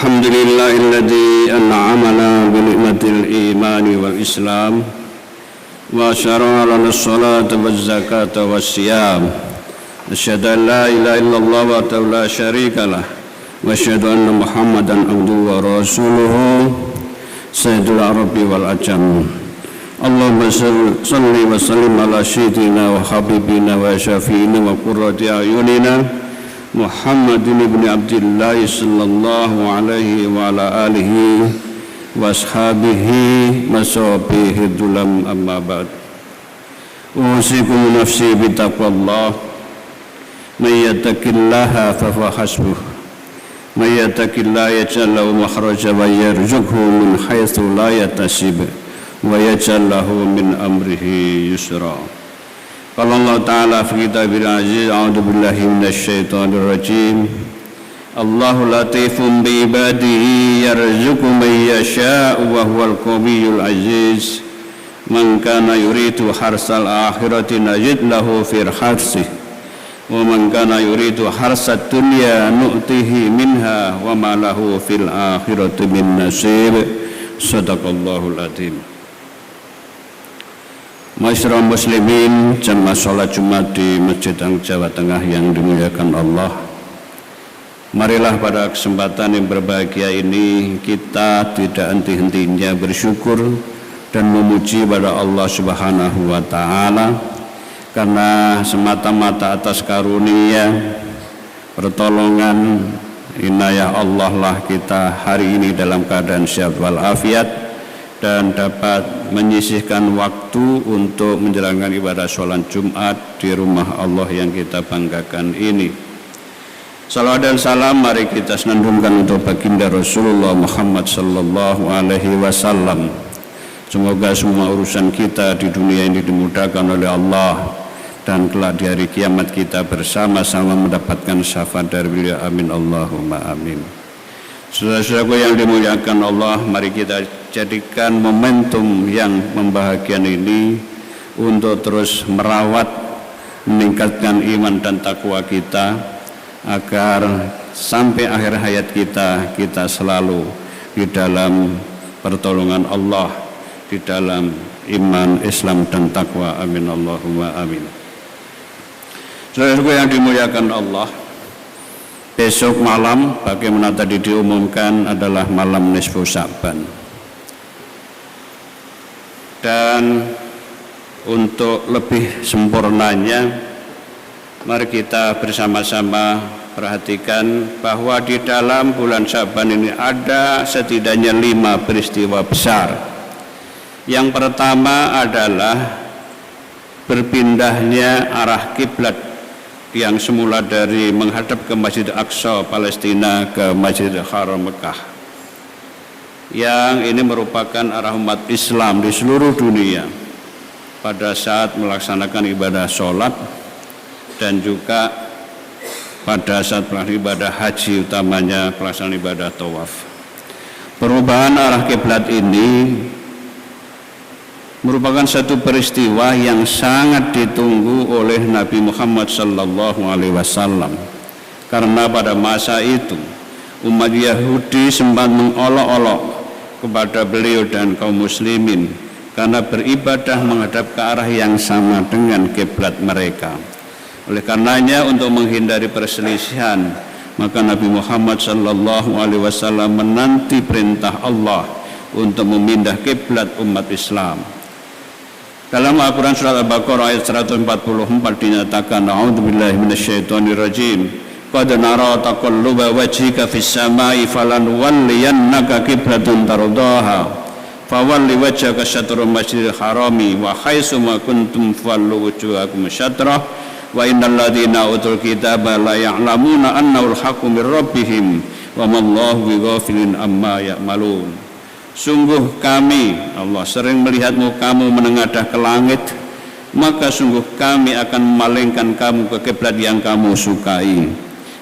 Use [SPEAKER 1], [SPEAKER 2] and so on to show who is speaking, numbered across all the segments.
[SPEAKER 1] الحمد لله الذي أنعمنا بنعمة الإيمان والإسلام وشرع لنا الصلاة والزكاة والصيام أشهد أن لا إله إلا الله وحده لا شريك له وأشهد أن محمدا عبده ورسوله سيد العرب والعجم اللهم صل وسلم على سيدنا وحبيبنا وشفيعنا وقرة أعيننا محمد بن عبد الله صلى الله عليه وعلى آله وأصحابه وصحبه الظلم أما بعد أوصيكم نفسي بتقوى الله من يتق الله فهو حسبه من يتق الله يجعل له مخرجا ويرزقه من حيث لا يحتسب ويجعل له من أمره يسرا قال الله تعالى في كتابه العزيز أعوذ بالله من الشيطان الرجيم الله لطيف بعباده يرزق من يشاء وهو القوي العزيز من كان يريد حرث الآخرة نجد له في حرثه ومن كان يريد حرث الدنيا نؤته منها وما له في الآخرة من نصيب صدق الله العظيم. Masyarakat muslimin jamaah sholat Jumat di Masjid Jawa Tengah yang dimuliakan Allah, marilah pada kesempatan yang berbahagia ini kita tidak henti-hentinya bersyukur dan memuji pada Allah Subhanahu wa Ta'ala, karena semata-mata atas karunia pertolongan inayah Allah lah kita hari ini dalam keadaan sehat walafiat dan dapat menyisihkan waktu untuk menjalankan ibadah sholat Jumat di rumah Allah yang kita banggakan ini. Salawat dan salam mari kita senandungkan untuk baginda Rasulullah Muhammad sallallahu alaihi wasallam. Semoga semua urusan kita di dunia ini dimudahkan oleh Allah dan kelak di hari kiamat kita bersama-sama mendapatkan syafaat dari beliau. Amin Allahumma amin. Saudara-saudaraku yang dimuliakan Allah, mari kita jadikan momentum yang membahagiakan ini untuk terus merawat, meningkatkan iman dan takwa kita, agar sampai akhir hayat kita selalu di dalam pertolongan Allah, di dalam iman, Islam dan takwa. Amin Allahumma amin. Saudara-saudaraku yang dimuliakan Allah, besok malam bagaimana tadi diumumkan adalah malam nisfu Sya'ban. Dan untuk lebih sempurnanya, mari kita bersama-sama perhatikan bahwa di dalam bulan Sya'ban ini ada setidaknya 5 peristiwa besar. Yang pertama adalah berpindahnya arah kiblat yang semula dari menghadap ke Masjid Aqsa Palestina ke Masjidil Haram Mekah, yang ini merupakan arah umat Islam di seluruh dunia pada saat melaksanakan ibadah sholat dan juga pada saat pelaksanaan ibadah haji, utamanya pelaksanaan ibadah tawaf. Perubahan arah kiblat ini merupakan satu peristiwa yang sangat ditunggu oleh Nabi Muhammad sallallahu alaihi wasallam, karena pada masa itu umat Yahudi sempat mengolok-olok kepada beliau dan kaum muslimin karena beribadah menghadap ke arah yang sama dengan kiblat mereka. Oleh karenanya, untuk menghindari perselisihan, maka Nabi Muhammad sallallahu alaihi wasallam menanti perintah Allah untuk memindah kiblat umat Islam. Dalam Al-Quran surat Al-Baqarah ayat 144 dinyatakan, A'udzubillahi minasyaitonirrajim, qad nara taqalluba wajhika fis samai falanuwalliyannaka qiblatun tardaha fawalli wajhaka syatrul masjidil harami wa haitsu ma kuntum fallu wujuhakum syatrah wa innal ladzina utul kitaba la ya'lamuna annahu al-haqqu mir rabbihim wa mallahu bighafilin amma ya'malun. Sungguh kami, Allah, sering melihatmu kamu menengadah ke langit, maka sungguh kami akan memalingkan kamu ke kiblat yang kamu sukai.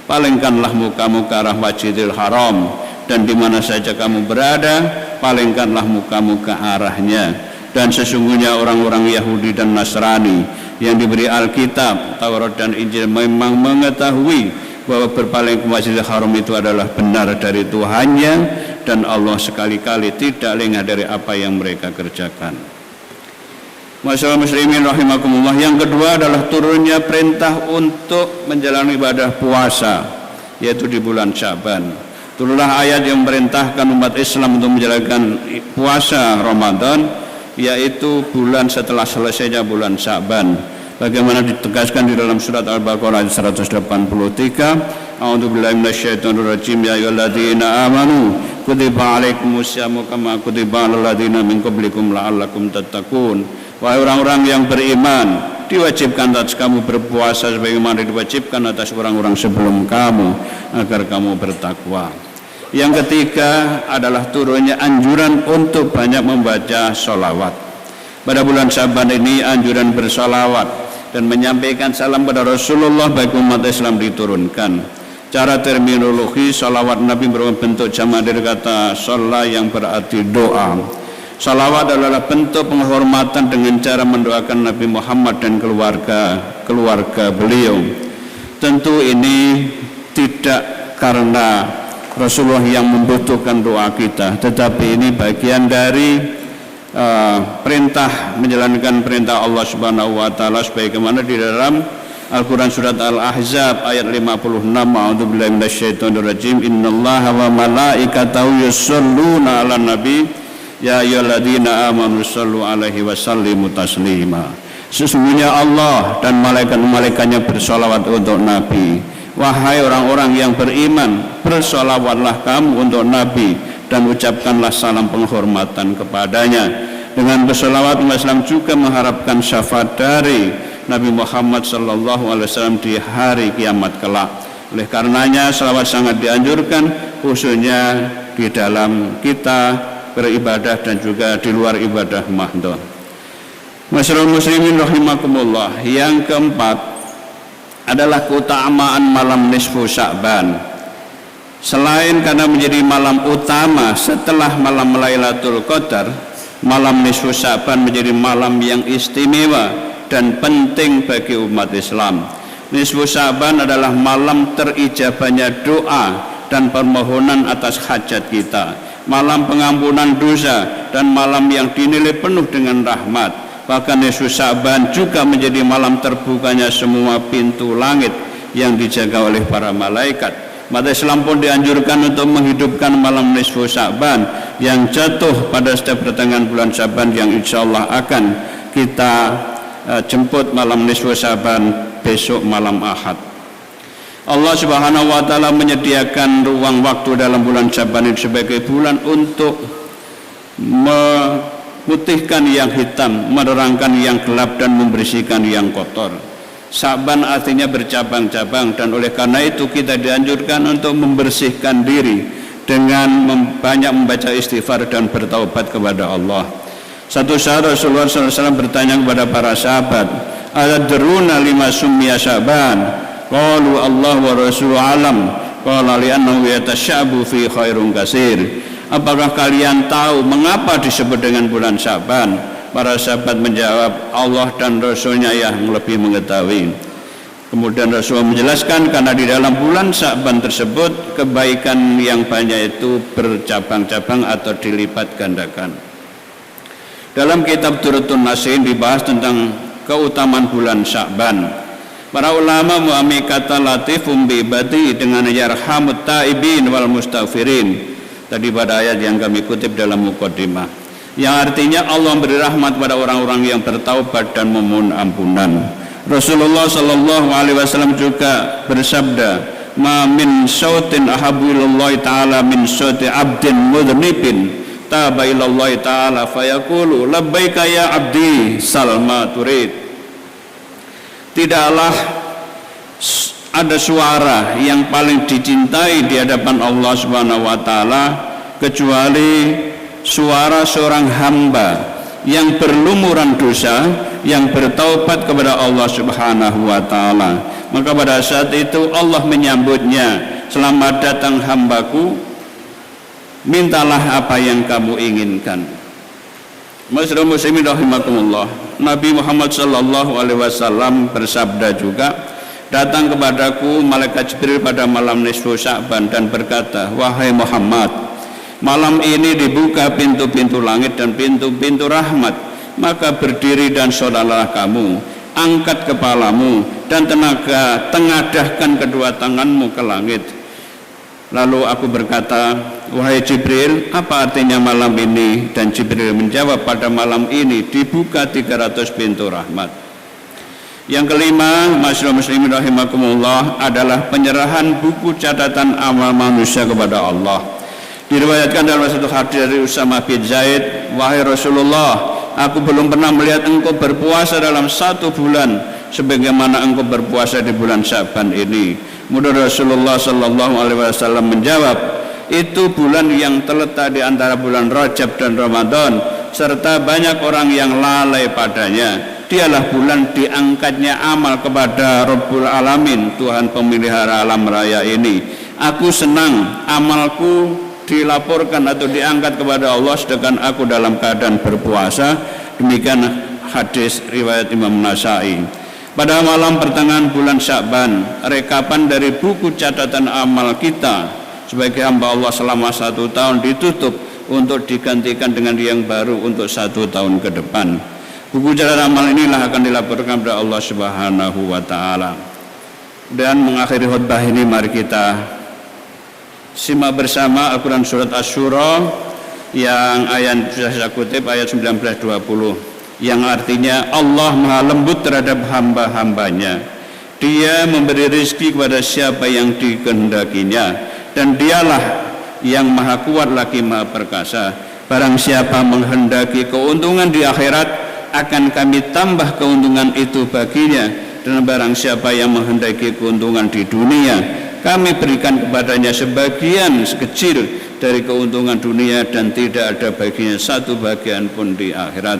[SPEAKER 1] Palingkanlah mukamu ke arah Masjidil Haram, dan di mana saja kamu berada, palingkanlah mukamu ke arahnya. Dan sesungguhnya orang-orang Yahudi dan Nasrani yang diberi Alkitab, Taurat dan Injil memang mengetahui bahwa berpaling ke Masjidil Haram itu adalah benar dari Tuhannya, dan Allah sekali-kali tidak lengah dari apa yang mereka kerjakan. Masyaallah muslimin rahimakumullah. Yang kedua adalah turunnya perintah untuk menjalani ibadah puasa, yaitu di bulan Sya'ban. Turunlah ayat yang memerintahkan umat Islam untuk menjalankan puasa Ramadan, yaitu bulan setelah selesainya bulan Sya'ban. Bagaimana ditegaskan di dalam surat Al-Baqarah ayat 183, A'udzubillahi minasyaitonirrajim, ya ayyuhalladzina amanu kutiba alaikumusyamu kama kutiba alal ladzina min qablikum la'allakum tattaqun. Wahai orang-orang yang beriman, diwajibkan atas kamu berpuasa sebagaimana diwajibkan atas orang-orang sebelum kamu agar kamu bertakwa. Yang ketiga adalah turunnya anjuran untuk banyak membaca sholawat. Pada bulan Sya'ban ini anjuran bersolawat dan menyampaikan salam pada Rasulullah bagi umat Islam diturunkan. Cara terminologi sholawat Nabi berbentuk jamak dari kata sholla yang berarti doa. Sholawat adalah bentuk penghormatan dengan cara mendoakan Nabi Muhammad dan keluarga beliau. Tentu ini tidak karena Rasulullah yang membutuhkan doa kita, tetapi ini bagian dari perintah, menjalankan perintah Allah Subhanahu wa taala, sebagaimana di dalam Al-Qur'an surat Al-Ahzab ayat 56, A'udzubillahi minasyaitonirrajim, innallaha wa malaikatahu yusholluna 'alan nabi ya ayyuhalladzina amanu shollu 'alaihi wa sallimu taslima. Sesungguhnya Allah dan malaikat-malaikatnya bersolawat untuk Nabi. Wahai orang-orang yang beriman, bersolawatlah kamu untuk Nabi dan ucapkanlah salam penghormatan kepadanya. Dengan bersolawat, umat Islam juga mengharapkan syafaat dari Nabi Muhammad SAW di hari kiamat kelak. Oleh karenanya selawat sangat dianjurkan, khususnya di dalam kita beribadah dan juga di luar ibadah mahdoh. Masyaallah muslimin rahimakumullah. Yang keempat adalah keutamaan malam nisfu Sya'ban. Selain karena menjadi malam utama setelah malam Lailatul Qadar, malam nisfu Sya'ban menjadi malam yang istimewa dan penting bagi umat Islam. Nisfu Sya'ban adalah malam terijabahnya doa dan permohonan atas hajat kita, malam pengampunan dosa, dan malam yang dinilai penuh dengan rahmat. Bahkan nisfu Sya'ban juga menjadi malam terbukanya semua pintu langit yang dijaga oleh para malaikat. Umat Islam pun dianjurkan untuk menghidupkan malam nisfu Sya'ban yang jatuh pada setiap pertengahan bulan Sya'ban, yang insyaallah akan kita jemput malam nisfu Sya'ban besok malam Ahad. Allah Subhanahu wa taala menyediakan ruang waktu dalam bulan Sya'ban ini sebagai bulan untuk memutihkan yang hitam, menerangkan yang gelap, dan membersihkan yang kotor. Sya'ban artinya bercabang-cabang, dan oleh karena itu kita dianjurkan untuk membersihkan diri dengan banyak membaca istighfar dan bertaubat kepada Allah. Satu saat Rasulullah SAW bertanya kepada para sahabat, "Atadruna lima summiya Sya'ban?" Qalu Allah wa Rasuluhu alam. Qala li'annahu yatasyabu fi khairun katsir. Apakah kalian tahu mengapa disebut dengan bulan Sya'ban? Para sahabat menjawab, Allah dan Rasulnya yang lebih mengetahui. Kemudian Rasulullah menjelaskan, karena di dalam bulan Sya'ban tersebut kebaikan yang banyak itu bercabang-cabang atau dilipat gandakan. Dalam kitab Durratun Nasin dibahas tentang keutamaan bulan Sya'ban. Para ulama memahami kata latifum bi ibadi dengan yarhamut taibin wal mustaghfirin tadi pada ayat yang kami kutip dalam muqaddimah, yang artinya Allah memberi rahmat pada orang-orang yang bertaubat dan memohon ampunan. Rasulullah sallallahu alaihi wasallam juga bersabda, "Ma min sautin ahabbu ilallahi ta'ala min sauti 'abdin mudhnibin taba ilallahi ta'ala fayaqulu labbaika ya 'abdi salma turid." Tidaklah ada suara yang paling dicintai di hadapan Allah Subhanahu wa taala kecuali suara seorang hamba yang berlumuran dosa, yang bertaubat kepada Allah Subhanahu wa taala. Maka pada saat itu Allah menyambutnya, "Selamat datang hambaku, mintalah apa yang kamu inginkan." Masyaallah muslimin rahimakumullah. Nabi Muhammad sallallahu alaihi wasallam bersabda juga, datang kepadaku malaikat Jibril pada malam nisfu Sya'ban dan berkata, wahai Muhammad, malam ini dibuka pintu-pintu langit dan pintu-pintu rahmat, maka berdiri dan sholatlah kamu, angkat kepalamu dan tengadahkan kedua tanganmu ke langit. Lalu aku berkata, wahai Jibril, apa artinya malam ini? Dan Jibril menjawab, pada malam ini dibuka 300 pintu rahmat. Yang kelima, masyaallah muslimin rahimakumullah, adalah penyerahan buku catatan amal manusia kepada Allah. Diriwayatkan dalam satu hadis dari Usamah bin Zaid, wahai Rasulullah, aku belum pernah melihat engkau berpuasa dalam 1 bulan sebagaimana engkau berpuasa di bulan Sya'ban ini. Kemudian Rasulullah sallallahu alaihi wasallam menjawab, itu bulan yang terletak di antara bulan Rajab dan Ramadan, serta banyak orang yang lalai padanya. Dialah bulan diangkatnya amal kepada Rabbul Alamin, Tuhan pemelihara alam raya ini. Aku senang amalku dilaporkan atau diangkat kepada Allah sedangkan aku dalam keadaan berpuasa. Demikian hadis riwayat Imam Nasai. Pada malam pertengahan bulan Sya'ban, rekapan dari buku catatan amal kita sebagai hamba Allah selama 1 tahun ditutup untuk digantikan dengan yang baru untuk 1 tahun ke depan. Buku catatan amal inilah akan dilaporkan kepada Allah Subhanahu wa Ta'ala. Dan mengakhiri khutbah ini, mari kita simak bersama Al-Quran Surat Asy-Syura yang ayat saya kutip ayat 19-20, yang artinya Allah maha lembut terhadap hamba-hambanya. Dia memberi rezeki kepada siapa yang dikehendakinya, dan dialah yang maha kuat lagi maha perkasa. Barang siapa menghendaki keuntungan di akhirat, akan kami tambah keuntungan itu baginya, dan barang siapa yang menghendaki keuntungan di dunia, kami berikan kepadanya sebagian sekecil dari keuntungan dunia dan tidak ada baginya 1 bagian pun di akhirat.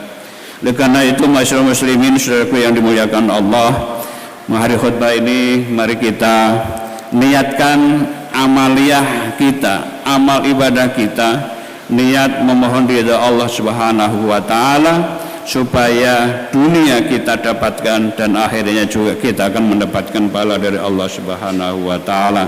[SPEAKER 1] Oleh karena itu, masyaallah muslimin saudaraku yang dimuliakan Allah, hari khutbah ini mari kita niatkan amaliyah kita, amal ibadah kita, niat memohon ridha Allah Subhanahu wa Ta'ala supaya dunia kita dapatkan dan akhirnya juga kita akan mendapatkan pahala dari Allah Subhanahu wa Ta'ala.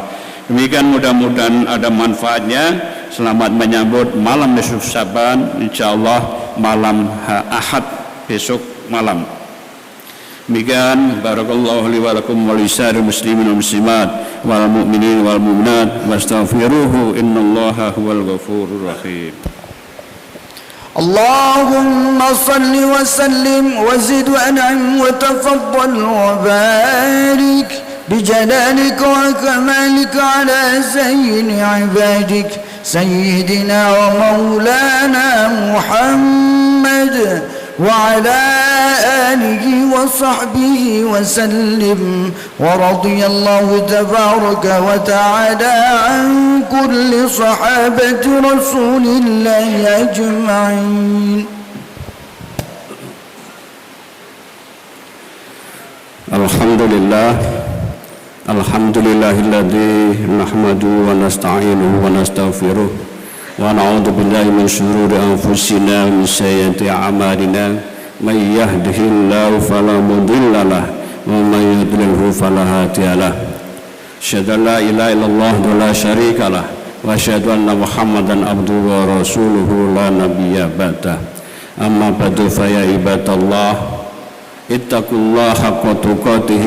[SPEAKER 1] Demikian, mudah-mudahan ada manfaatnya. Selamat menyambut malam nisfu Sya'ban, insyaallah malam Ahad besok malam. Demikian, barakallahu li wa lakum wa lisa'iril muslimin wal muslimat wal mu'minin wal mu'minat wastaghfiruhu innallaha huwal ghafurur rahim.
[SPEAKER 2] اللهم صل وسلم وزد وانعم وتفضل وبارك بجلالك وكمالك على زين عبادك سيدنا ومولانا محمد وعلى آله وصحبه وسلم. ورضي الله تبارك وتعالى عن كل صحابة رسول الله أجمعين.
[SPEAKER 1] Alhamdulillahilladzi nahmaduhu wa nasta'inuhu wa nastaghfiruh wa na'udzu billahi min shururi anfusina wa min sayyiati a'malina may yahdihillahu fala mudilla lahu wa may yudlilhu fala hadiya lahu. Asyhadu an la ilaha illallah wa la syarika lahu wa asyhadu anna Muhammadan abduhu wa rasuluhu la nabiyya ba'dah. Amma ba'du, fa ya ibadallah ittaqullaha haqqa tuqatih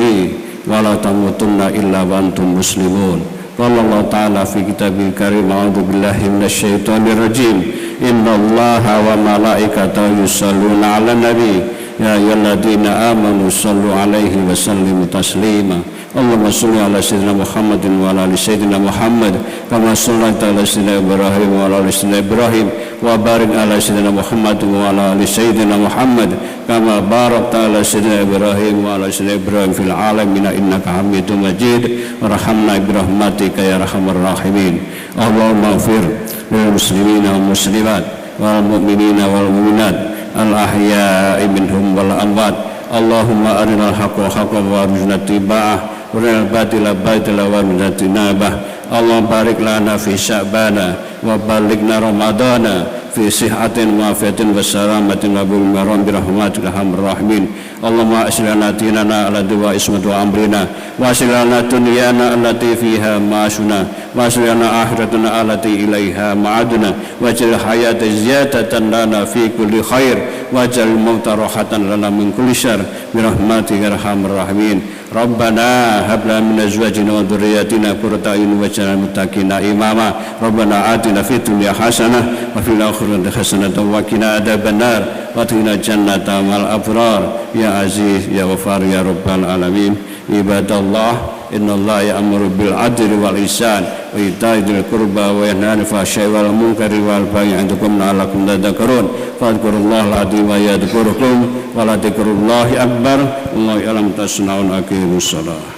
[SPEAKER 1] wa la tamutunna illa wa antum muslimun. Qala Allah Ta'ala fi kitabil karim, a'udzu billahi minasyaitonir rajim, innallaha wa malaikatahu yusholluna 'alan nabi ya ayyuhalladzina amanu shallu 'alaihi wa sallimu taslima. Allahumma shalli ala sayyidina Muhammadin wa ala ali sayyidina Muhammad kama shallaita ala sayyidina Ibrahim wa ala ali sayyidina Ibrahim wa barik ala sayyidina Muhammad wa ala ali sayyidina Muhammad kama barakta ala sayyidina Ibrahim wa ala sayyidina Ibrahim fil alamin innaka Hamidum Majid. Warhamna bi rahmatika ya arhamar rahimin. Allahumma ighfir lil muslimina wal muslimat wal mu'minina wal mu'minat al ahya'i minhum wal amwat. Allahumma arinal haqqa haqqan warzuqna ittiba'ah wa arinal batila batilan warzuqna ijtinabah. Allahumma barik lana fi sya'bana wa balighna ramadana fi sihhatin wa afiyatin wa salamatin wa bulmaram birahmatika arhamar rahimin. Allahumma aslihna dinana alladhi wa ismatu amrina wa aslihna dunyana allati fiha ma'ashuna wa aslihna akhiratana allati ilaiha ma'aduna waj'al hayata ziyadatan lana fi kulli khair waj'al mauta rahatan lana min kulli syarr birahmatika arhamar rahimin. Rabbana hab lana min azwajina wa dhurriyyatina qurrata a'yun waj'alna lil muttaqina imama. Rabbana atina fid dunya hasanah wa fil akhirati hasanah wa qina adzabannar wa qina jannata ma'al abrar ya aziz ya ghafar ya rabbal alamin. Ibadallah, innallaha ya'muru bil adli wal ihsan wa ita'i dzil qurba wa yanha 'anil fahsya'i wal munkari wal baghi ya'idukum la'allakum tadhakkarun. Fadhkurullaha al-'azim wa yadhkurukum wa la dzikrullahi akbar. Wallahu ya'lamu tasna'un. Aqimus shalah.